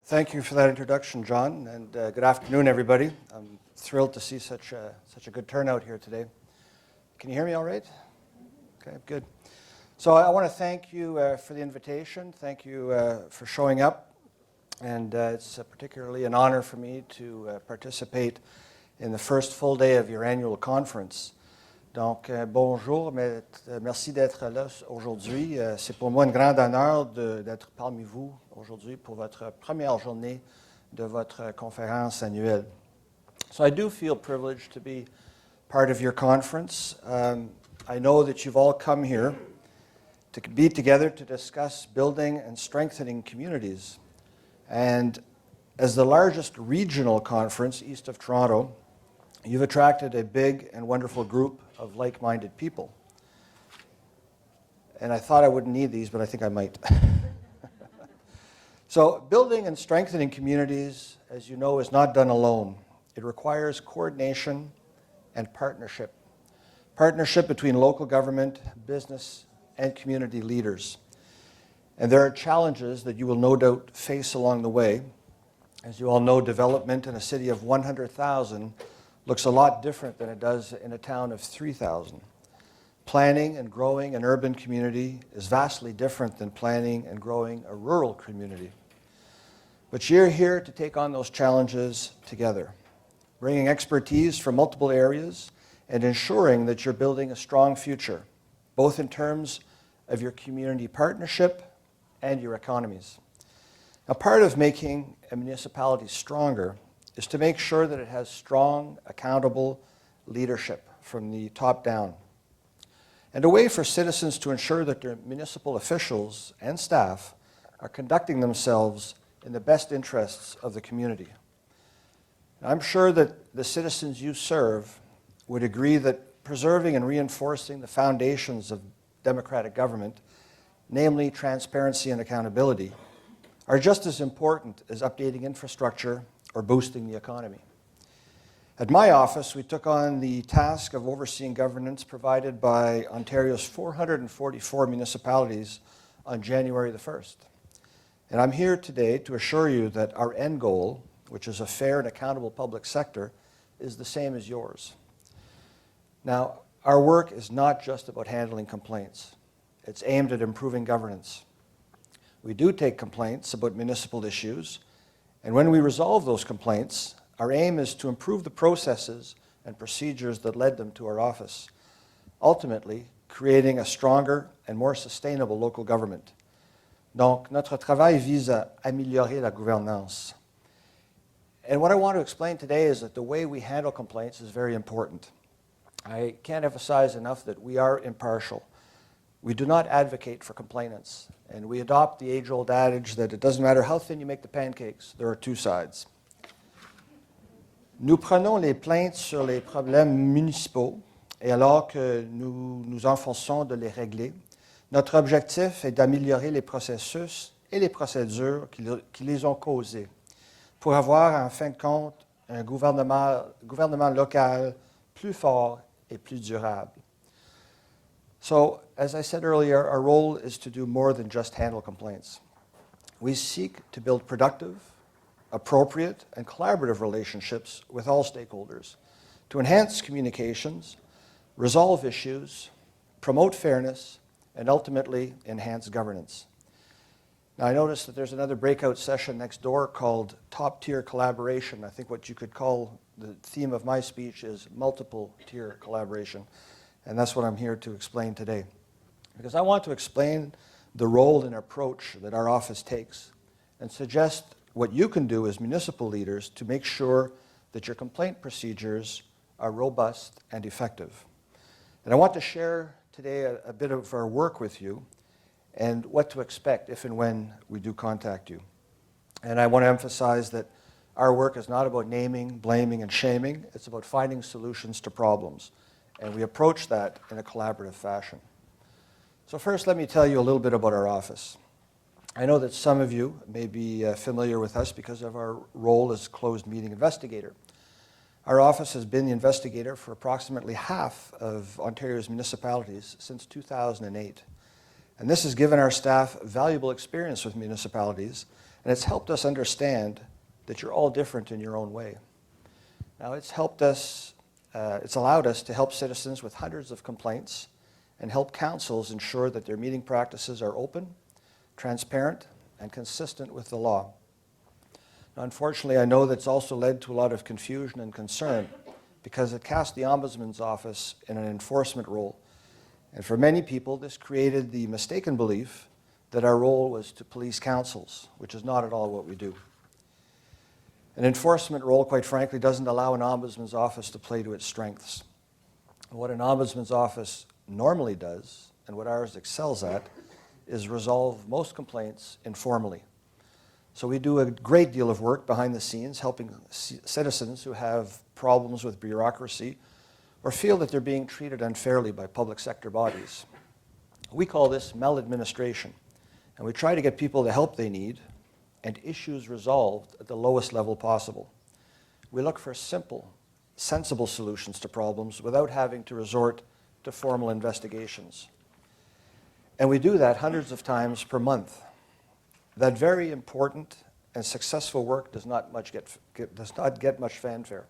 Thank you for that introduction, John, and good afternoon, everybody. I'm thrilled to see such a good turnout here today. Can you hear me all right? Okay, good. So I want to thank you for the invitation. Thank you for showing up, and it's particularly an honor for me to participate in the first full day of your annual conference. Donc, bonjour, merci d'être là aujourd'hui. C'est pour moi un grand honneur d'être parmi vous aujourd'hui pour votre première journée de votre conférence annuelle. So I do feel privileged to be part of your conference. I know that you've all come here to be together to discuss building and strengthening communities. And as the largest regional conference east of Toronto, you've attracted a big and wonderful group of like-minded people. And I thought I wouldn't need these, but I think I might. So building and strengthening communities, as you know, is not done alone. It requires coordination and partnership. Partnership between local government, business, and community leaders. And there are challenges that you will no doubt face along the way. As you all know, development in a city of 100,000 looks a lot different than it does in a town of 3,000. Planning and growing an urban community is vastly different than planning and growing a rural community. But you're here to take on those challenges together, bringing expertise from multiple areas and ensuring that you're building a strong future, both in terms of your community partnership and your economies. Now, part of making a municipality stronger is to make sure that it has strong, accountable leadership from the top down, and a way for citizens to ensure that their municipal officials and staff are conducting themselves in the best interests of the community. And I'm sure that the citizens you serve would agree that preserving and reinforcing the foundations of democratic government, namely transparency and accountability, are just as important as updating infrastructure or boosting the economy. At my office, we took on the task of overseeing governance provided by Ontario's 444 municipalities on January the 1st. And I'm here today to assure you that our end goal, which is a fair and accountable public sector, is the same as yours. Now, our work is not just about handling complaints. It's aimed at improving governance. We do take complaints about municipal issues, and when we resolve those complaints, our aim is to improve the processes and procedures that led them to our office, ultimately creating a stronger and more sustainable local government. Donc, notre travail vise à améliorer la gouvernance. And what I want to explain today is that the way we handle complaints is very important. I can't emphasize enough that we are impartial. We do not advocate for complainants, and we adopt the age-old adage that it doesn't matter how thin you make the pancakes, there are two sides. Nous prenons les plaintes sur les problèmes municipaux, et alors que nous nous enfonçons de les régler, notre objectif est d'améliorer les processus et les procédures qui les ont causés, pour avoir en fin de compte un gouvernement local plus fort et plus durable. So, as I said earlier, our role is to do more than just handle complaints. We seek to build productive, appropriate, and collaborative relationships with all stakeholders to enhance communications, resolve issues, promote fairness, and ultimately enhance governance. Now, I noticed that there's another breakout session next door called Top-Tier Collaboration. I think what you could call the theme of my speech is multiple-tier collaboration. And that's what I'm here to explain today. Because I want to explain the role and approach that our office takes and suggest what you can do as municipal leaders to make sure that your complaint procedures are robust and effective. And I want to share today a bit of our work with you and what to expect if and when we do contact you. And I want to emphasize that our work is not about naming, blaming, and shaming. It's about finding solutions to problems. And we approach that in a collaborative fashion. So first, let me tell you a little bit about our office. I know that some of you may be familiar with us because of our role as closed meeting investigator. Our office has been the investigator for approximately half of Ontario's municipalities since 2008. And this has given our staff valuable experience with municipalities And it's helped us understand that you're all different in your own way. Now, it's allowed us to help citizens with hundreds of complaints and help councils ensure that their meeting practices are open, transparent, and consistent with the law. Now, unfortunately, I know that's also led to a lot of confusion and concern because it cast the Ombudsman's office in an enforcement role. And for many people, this created the mistaken belief that our role was to police councils, which is not at all what we do. An enforcement role, quite frankly, doesn't allow an ombudsman's office to play to its strengths. What an ombudsman's office normally does, and what ours excels at, is resolve most complaints informally. So we do a great deal of work behind the scenes helping citizens who have problems with bureaucracy or feel that they're being treated unfairly by public sector bodies. We call this maladministration, and we try to get people the help they need and issues resolved at the lowest level possible. We look for simple, sensible solutions to problems without having to resort to formal investigations. And we do that hundreds of times per month. That very important and successful work does not get much fanfare.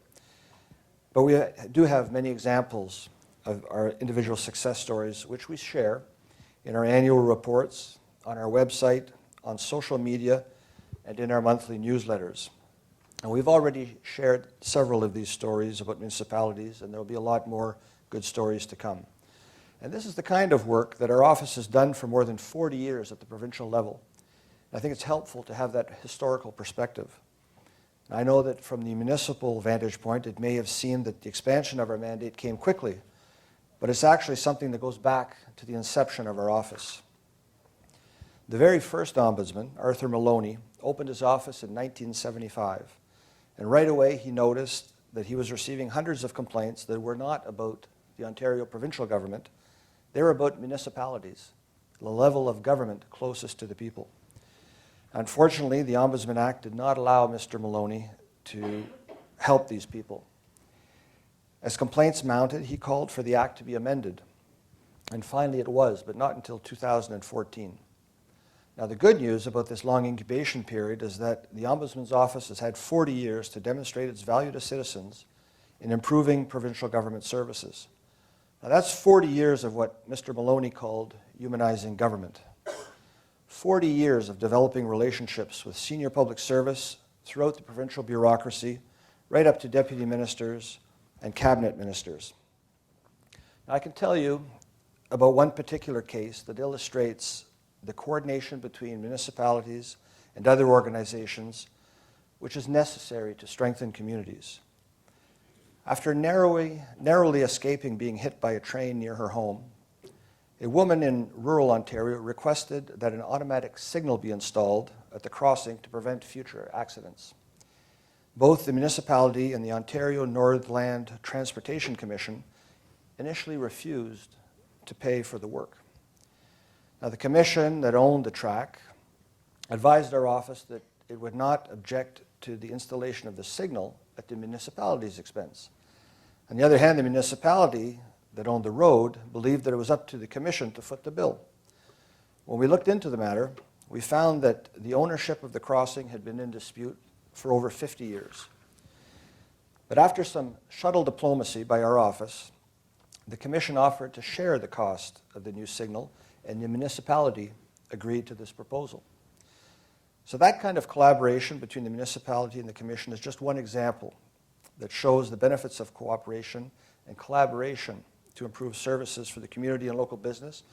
But we do have many examples of our individual success stories, which we share in our annual reports, on our website, on social media, and in our monthly newsletters. And we've already shared several of these stories about municipalities, and there will be a lot more good stories to come. And this is the kind of work that our office has done for more than 40 years at the provincial level. I think it's helpful to have that historical perspective. I know that from the municipal vantage point, it may have seemed that the expansion of our mandate came quickly, but it's actually something that goes back to the inception of our office. The very first ombudsman, Arthur Maloney, opened his office in 1975, and right away he noticed that he was receiving hundreds of complaints that were not about the Ontario provincial government, they were about municipalities, the level of government closest to the people. Unfortunately, the Ombudsman Act did not allow Mr. Maloney to help these people. As complaints mounted, he called for the Act to be amended. And finally it was, but not until 2014. Now, the good news about this long incubation period is that the Ombudsman's office has had 40 years to demonstrate its value to citizens in improving provincial government services. Now, that's 40 years of what Mr. Maloney called humanizing government. 40 years of developing relationships with senior public service throughout the provincial bureaucracy, right up to deputy ministers and cabinet ministers. Now, I can tell you about one particular case that illustrates the coordination between municipalities and other organizations, which is necessary to strengthen communities. After narrowly escaping being hit by a train near her home, a woman in rural Ontario requested that an automatic signal be installed at the crossing to prevent future accidents. Both the municipality and the Ontario Northland Transportation Commission initially refused to pay for the work. Now, the commission that owned the track advised our office that it would not object to the installation of the signal at the municipality's expense. On the other hand, the municipality that owned the road believed that it was up to the commission to foot the bill. When we looked into the matter, we found that the ownership of the crossing had been in dispute for over 50 years. But after some shuttle diplomacy by our office, the commission offered to share the cost of the new signal, and the municipality agreed to this proposal. So that kind of collaboration between the municipality and the commission is just one example that shows the benefits of cooperation and collaboration to improve services for the community and local business.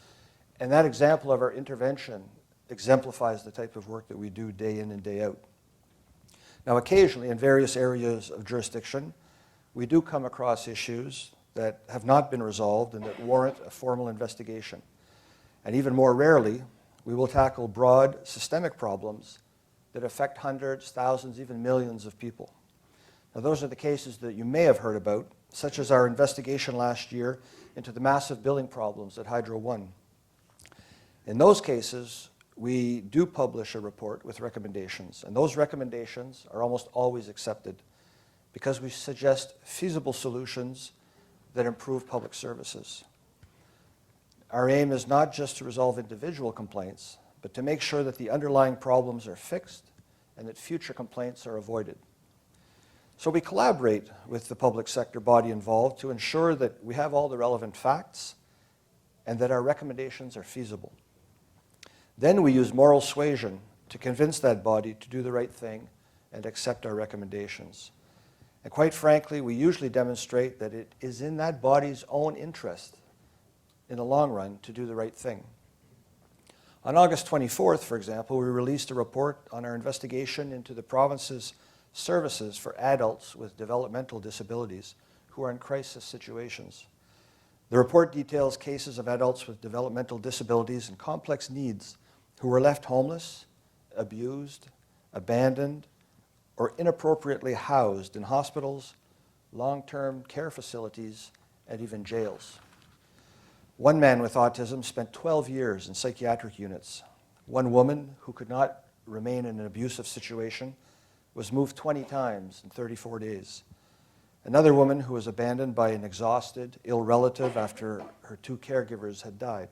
And that example of our intervention exemplifies the type of work that we do day in and day out. Now, occasionally in various areas of jurisdiction, we do come across issues that have not been resolved and that warrant a formal investigation. And even more rarely, we will tackle broad systemic problems that affect hundreds, thousands, even millions of people. Now, those are the cases that you may have heard about, such as our investigation last year into the massive billing problems at Hydro One. In those cases, we do publish a report with recommendations, and those recommendations are almost always accepted because we suggest feasible solutions that improve public services. Our aim is not just to resolve individual complaints, but to make sure that the underlying problems are fixed and that future complaints are avoided. So we collaborate with the public sector body involved to ensure that we have all the relevant facts and that our recommendations are feasible. Then we use moral suasion to convince that body to do the right thing and accept our recommendations. And quite frankly, we usually demonstrate that it is in that body's own interest in the long run to do the right thing. On August 24th, for example, we released a report on our investigation into the province's services for adults with developmental disabilities who are in crisis situations. The report details cases of adults with developmental disabilities and complex needs who were left homeless, abused, abandoned, or inappropriately housed in hospitals, long-term care facilities, and even jails. One man with autism spent 12 years in psychiatric units. One woman who could not remain in an abusive situation was moved 20 times in 34 days. Another woman who was abandoned by an exhausted, ill relative after her 2 caregivers had died.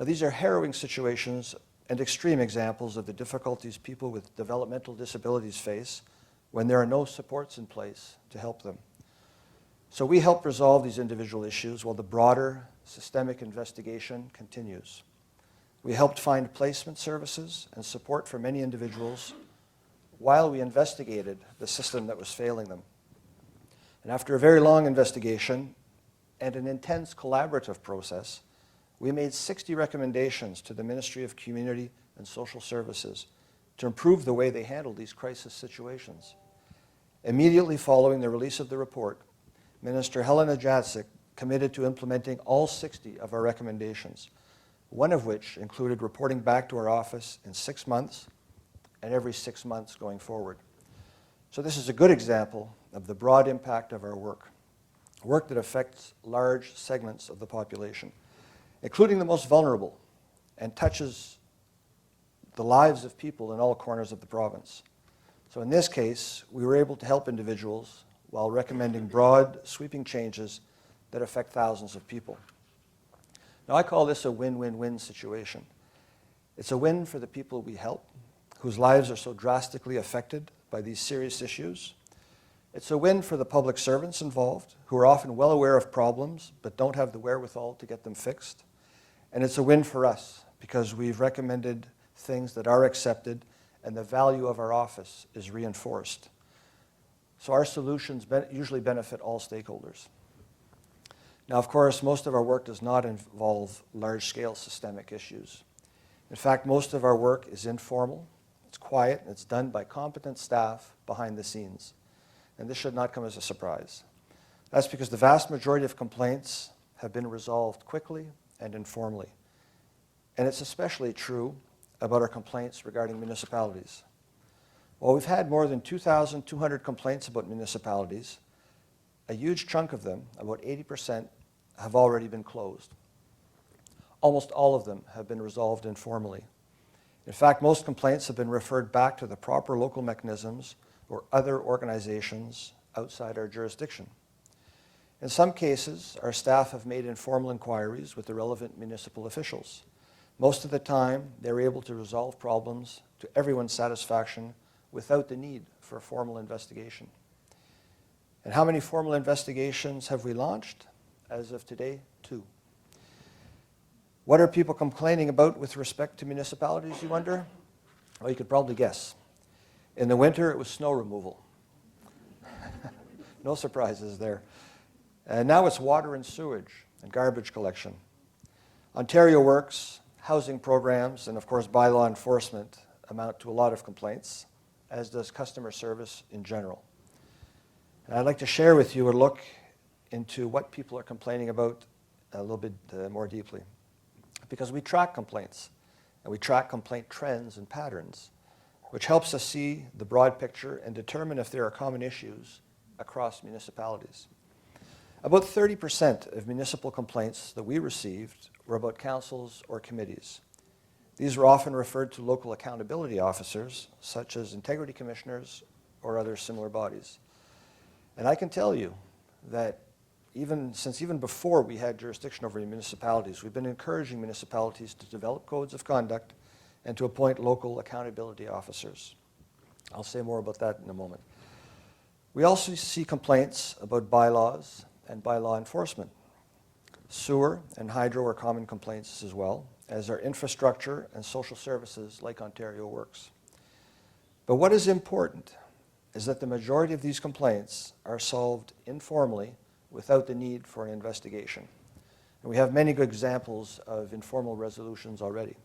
Now, these are harrowing situations and extreme examples of the difficulties people with developmental disabilities face when there are no supports in place to help them. So we help resolve these individual issues while the broader systemic investigation continues. We helped find placement services and support for many individuals while we investigated the system that was failing them. And after a very long investigation and an intense collaborative process, we made 60 recommendations to the Ministry of Community and Social Services to improve the way they handle these crisis situations. Immediately following the release of the report, Minister Helena Jacek committed to implementing all 60 of our recommendations, one of which included reporting back to our office in 6 months and every 6 months going forward. So this is a good example of the broad impact of our work that affects large segments of the population, including the most vulnerable, and touches the lives of people in all corners of the province. So in this case, we were able to help individuals while recommending broad, sweeping changes that affect thousands of people. Now, I call this a win-win-win situation. It's a win for the people we help, whose lives are so drastically affected by these serious issues. It's a win for the public servants involved, who are often well aware of problems but don't have the wherewithal to get them fixed. And it's a win for us because we've recommended things that are accepted and the value of our office is reinforced. So our solutions usually benefit all stakeholders. Now, of course, most of our work does not involve large-scale systemic issues. In fact, most of our work is informal, it's quiet, and it's done by competent staff behind the scenes. And this should not come as a surprise. That's because the vast majority of complaints have been resolved quickly and informally. And it's especially true about our complaints regarding municipalities. While we've had more than 2,200 complaints about municipalities, a huge chunk of them, about 80%, have already been closed. Almost all of them have been resolved informally. In fact, most complaints have been referred back to the proper local mechanisms or other organizations outside our jurisdiction. In some cases, our staff have made informal inquiries with the relevant municipal officials. Most of the time, they're able to resolve problems to everyone's satisfaction without the need for a formal investigation. And how many formal investigations have we launched? As of today, 2. What are people complaining about with respect to municipalities, you wonder? Well, you could probably guess. In the winter, it was snow removal. No surprises there. And now it's water and sewage and garbage collection. Ontario Works, housing programs, and of course bylaw enforcement amount to a lot of complaints, as does customer service in general. And I'd like to share with you a look into what people are complaining about a little bit more deeply. Because we track complaints, and we track complaint trends and patterns, which helps us see the broad picture and determine if there are common issues across municipalities. About 30% of municipal complaints that we received were about councils or committees. These were often referred to local accountability officers, such as integrity commissioners or other similar bodies. And I can tell you that even before we had jurisdiction over municipalities, we've been encouraging municipalities to develop codes of conduct and to appoint local accountability officers. I'll say more about that in a moment. We also see complaints about bylaws and bylaw enforcement. Sewer and hydro are common complaints as well, as are infrastructure and social services like Ontario Works. But what is important is that the majority of these complaints are solved informally without the need for an investigation. And we have many good examples of informal resolutions already.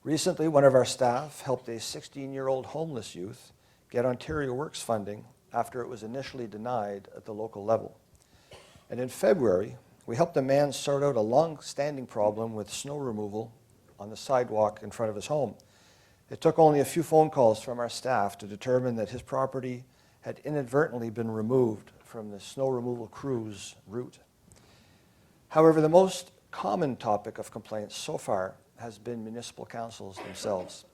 Recently, one of our staff helped a 16-year-old homeless youth get Ontario Works funding after it was initially denied at the local level. And in February, we helped a man sort out a long-standing problem with snow removal on the sidewalk in front of his home. It took only a few phone calls from our staff to determine that his property had inadvertently been removed from the snow removal crew's route. However, the most common topic of complaints so far has been municipal councils themselves.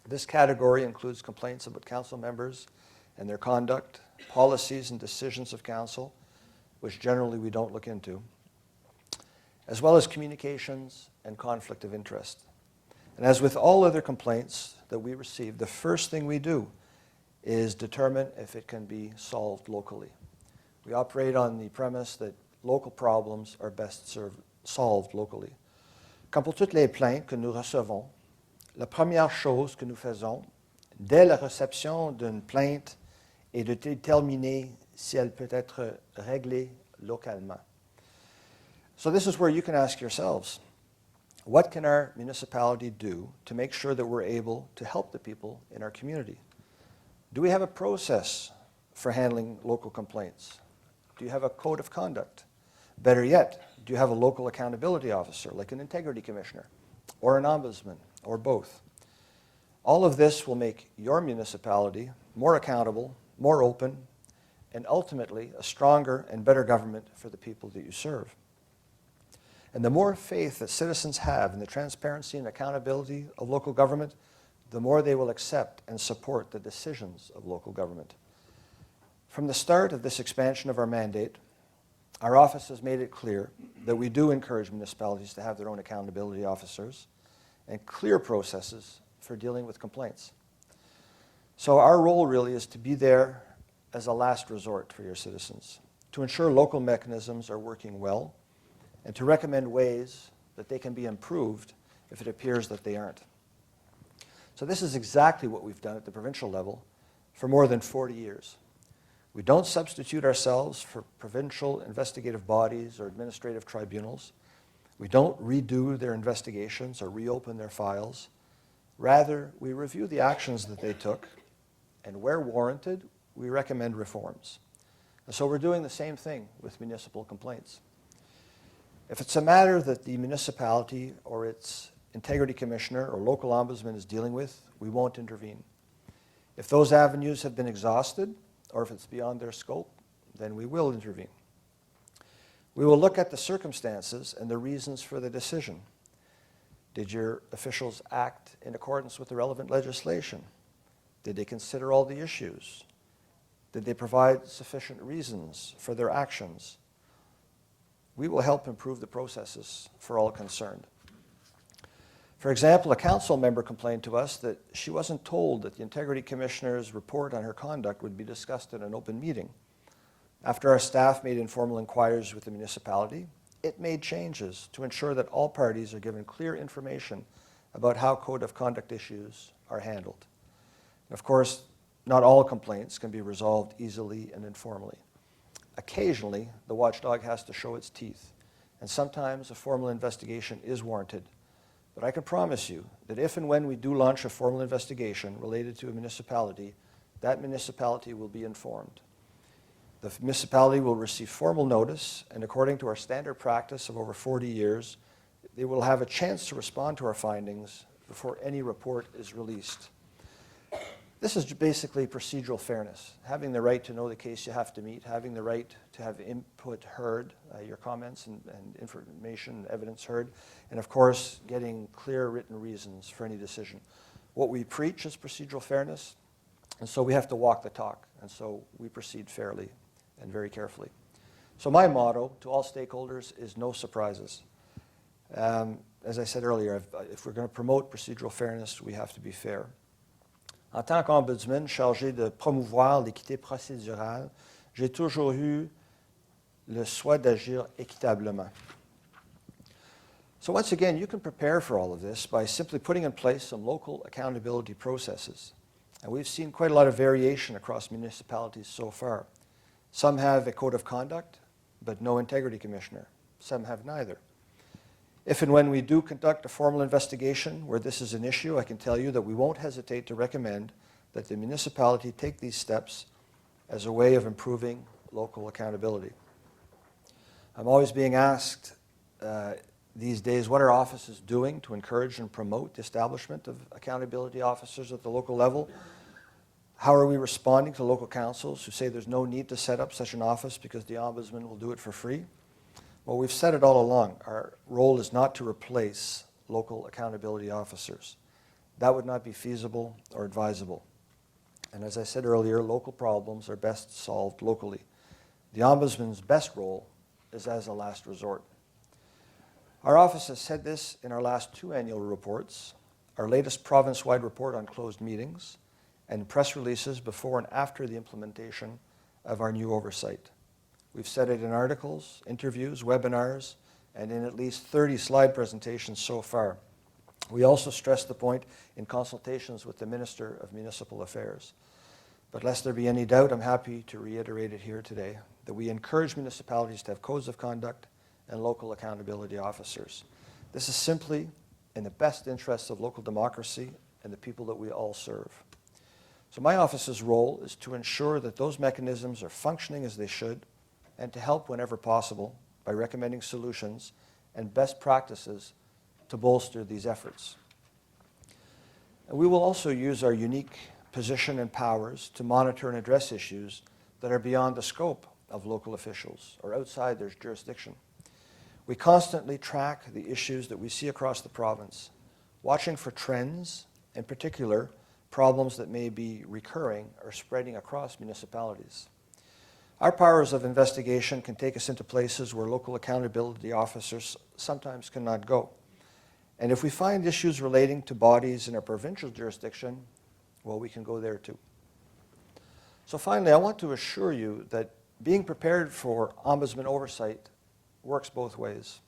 This category includes complaints about council members and their conduct, policies and decisions of council, which generally we don't look into, as well as communications and conflict of interest. And as with all other complaints that we receive, the first thing we do is determine if it can be solved locally. We operate on the premise that local problems are best solved locally. Comme pour toutes les plaintes que nous recevons, la première chose que nous faisons dès la réception d'une plainte est de déterminer si elle peut être réglée localement. So this is where you can ask yourselves, what can our municipality do to make sure that we're able to help the people in our community? Do we have a process for handling local complaints? Do you have a code of conduct? Better yet, do you have a local accountability officer, like an integrity commissioner, or an ombudsman, or both? All of this will make your municipality more accountable, more open, and ultimately a stronger and better government for the people that you serve. And the more faith that citizens have in the transparency and accountability of local government, the more they will accept and support the decisions of local government. From the start of this expansion of our mandate, our office has made it clear that we do encourage municipalities to have their own accountability officers and clear processes for dealing with complaints. So our role really is to be there as a last resort for your citizens, to ensure local mechanisms are working well, and to recommend ways that they can be improved if it appears that they aren't. So this is exactly what we've done at the provincial level for more than 40 years. We don't substitute ourselves for provincial investigative bodies or administrative tribunals. We don't redo their investigations or reopen their files. Rather, we review the actions that they took, and where warranted, we recommend reforms. And so we're doing the same thing with municipal complaints. If it's a matter that the municipality or its integrity commissioner or local ombudsman is dealing with, we won't intervene. If those avenues have been exhausted, or if it's beyond their scope, then we will intervene. We will look at the circumstances and the reasons for the decision. Did your officials act in accordance with the relevant legislation? Did they consider all the issues? Did they provide sufficient reasons for their actions? We will help improve the processes for all concerned. For example, a council member complained to us that she wasn't told that the Integrity Commissioner's report on her conduct would be discussed in an open meeting. After our staff made informal inquiries with the municipality, it made changes to ensure that all parties are given clear information about how code of conduct issues are handled. And of course, not all complaints can be resolved easily and informally. Occasionally, the watchdog has to show its teeth, and sometimes a formal investigation is warranted. But I can promise you that if and when we do launch a formal investigation related to a municipality, that municipality will be informed. The municipality will receive formal notice, and according to our standard practice of over 40 years, they will have a chance to respond to our findings before any report is released. This is basically procedural fairness, having the right to know the case you have to meet, having the right to have input heard, your comments and information and evidence heard, and of course, getting clear written reasons for any decision. What we preach is procedural fairness, and so we have to walk the talk, and so we proceed fairly and very carefully. So my motto to all stakeholders is no surprises. As I said earlier, if we're going to promote procedural fairness, we have to be fair. En tant qu'ombudsman chargé de promouvoir l'équité procédurale, j'ai toujours eu le souhait d'agir équitablement. So once again, you can prepare for all of this by simply putting in place some local accountability processes. And we've seen quite a lot of variation across municipalities so far. Some have a code of conduct, but no integrity commissioner. Some have neither. If and when we do conduct a formal investigation where this is an issue, I can tell you that we won't hesitate to recommend that the municipality take these steps as a way of improving local accountability. I'm always being asked these days what our office is doing to encourage and promote the establishment of accountability officers at the local level. How are we responding to local councils who say there's no need to set up such an office because the Ombudsman will do it for free? Well, we've said it all along. Our role is not to replace local accountability officers. That would not be feasible or advisable. And as I said earlier, local problems are best solved locally. The Ombudsman's best role is as a last resort. Our office has said this in our last 2 annual reports, our latest province-wide report on closed meetings, and press releases before and after the implementation of our new oversight. We've said it in articles, interviews, webinars, and in at least 30 slide presentations so far. We also stressed the point in consultations with the Minister of Municipal Affairs. But lest there be any doubt, I'm happy to reiterate it here today, that we encourage municipalities to have codes of conduct and local accountability officers. This is simply in the best interests of local democracy and the people that we all serve. So my office's role is to ensure that those mechanisms are functioning as they should and to help whenever possible by recommending solutions and best practices to bolster these efforts. And we will also use our unique position and powers to monitor and address issues that are beyond the scope of local officials or outside their jurisdiction. We constantly track the issues that we see across the province, watching for trends, in particular, problems that may be recurring or spreading across municipalities. Our powers of investigation can take us into places where local accountability officers sometimes cannot go. And if we find issues relating to bodies in our provincial jurisdiction, well, we can go there too. So finally, I want to assure you that being prepared for Ombudsman oversight works both ways.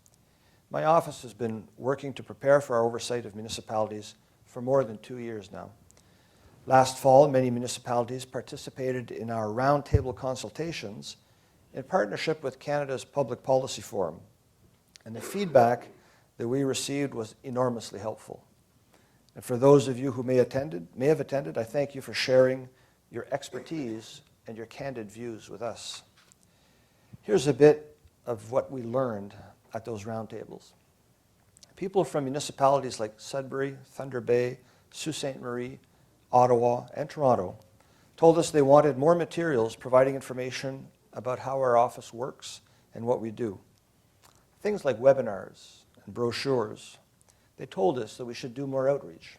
My office has been working to prepare for our oversight of municipalities for more than 2 years now. Last fall, many municipalities participated in our roundtable consultations in partnership with Canada's Public Policy Forum. And the feedback that we received was enormously helpful. And for those of you who may have attended, I thank you for sharing your expertise and your candid views with us. Here's a bit of what we learned at those roundtables. People from municipalities like Sudbury, Thunder Bay, Sault Ste. Marie, Ottawa, and Toronto told us they wanted more materials providing information about how our office works and what we do. Things like webinars and brochures. They told us that we should do more outreach.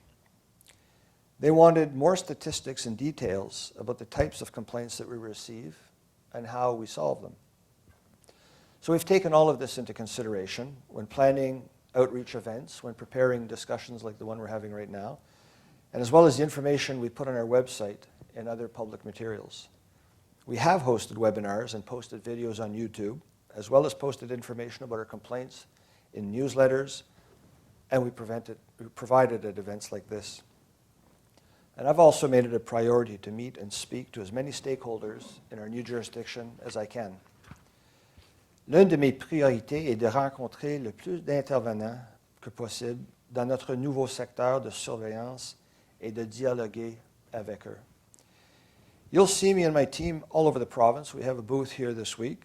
They wanted more statistics and details about the types of complaints that we receive and how we solve them. So we've taken all of this into consideration when planning outreach events, when preparing discussions like the one we're having right now, and as well as the information we put on our website and other public materials. We have hosted webinars and posted videos on YouTube, as well as posted information about our complaints in newsletters, and we provided at events like this. And I've also made it a priority to meet and speak to as many stakeholders in our new jurisdiction as I can. L'une de mes priorités est de rencontrer le plus d'intervenants que possible dans notre nouveau secteur de surveillance et de dialoguer avec eux. You'll see me and my team all over the province. We have a booth here this week,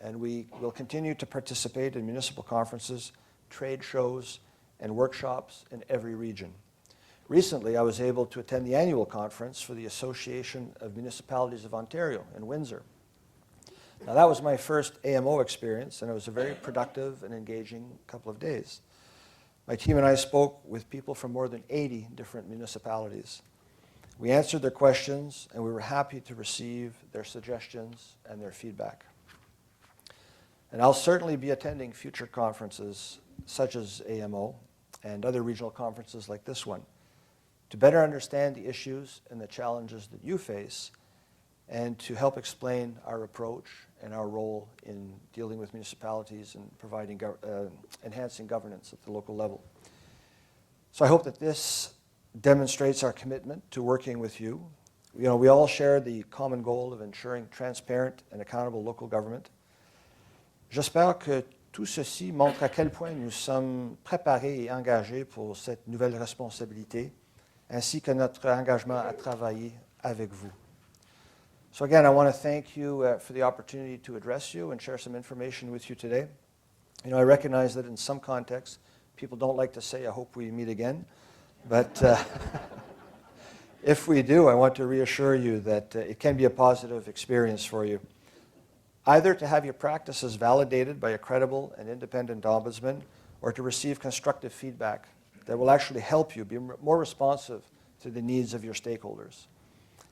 and we will continue to participate in municipal conferences, trade shows, and workshops in every region. Recently, I was able to attend the annual conference for the Association of Municipalities of Ontario in Windsor. Now, that was my first AMO experience, and it was a very productive and engaging couple of days. My team and I spoke with people from more than 80 different municipalities. We answered their questions, and we were happy to receive their suggestions and their feedback. And I'll certainly be attending future conferences such as AMO and other regional conferences like this one. to better understand the issues and the challenges that you face, and to help explain our approach and our role in dealing with municipalities and providing enhancing governance at the local level. So I hope that this demonstrates our commitment to working with you. You know, we all share the common goal of ensuring transparent and accountable local government. J'espère que tout ceci montre à quel point nous sommes préparés et engagés pour cette nouvelle responsabilité, ainsi que notre engagement à travailler avec vous. So again, I want to thank you for the opportunity to address you and share some information with you today. You know, I recognize that in some contexts, people don't like to say, I hope we meet again. But if we do, I want to reassure you that it can be a positive experience for you. Either to have your practices validated by a credible and independent ombudsman, or to receive constructive feedback that will actually help you be more responsive to the needs of your stakeholders.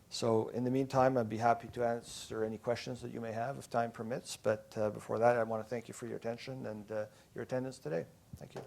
So in the meantime, I'd be happy to answer any questions that you may have if time permits. But before that, I want to thank you for your attention and your attendance today. Thank you.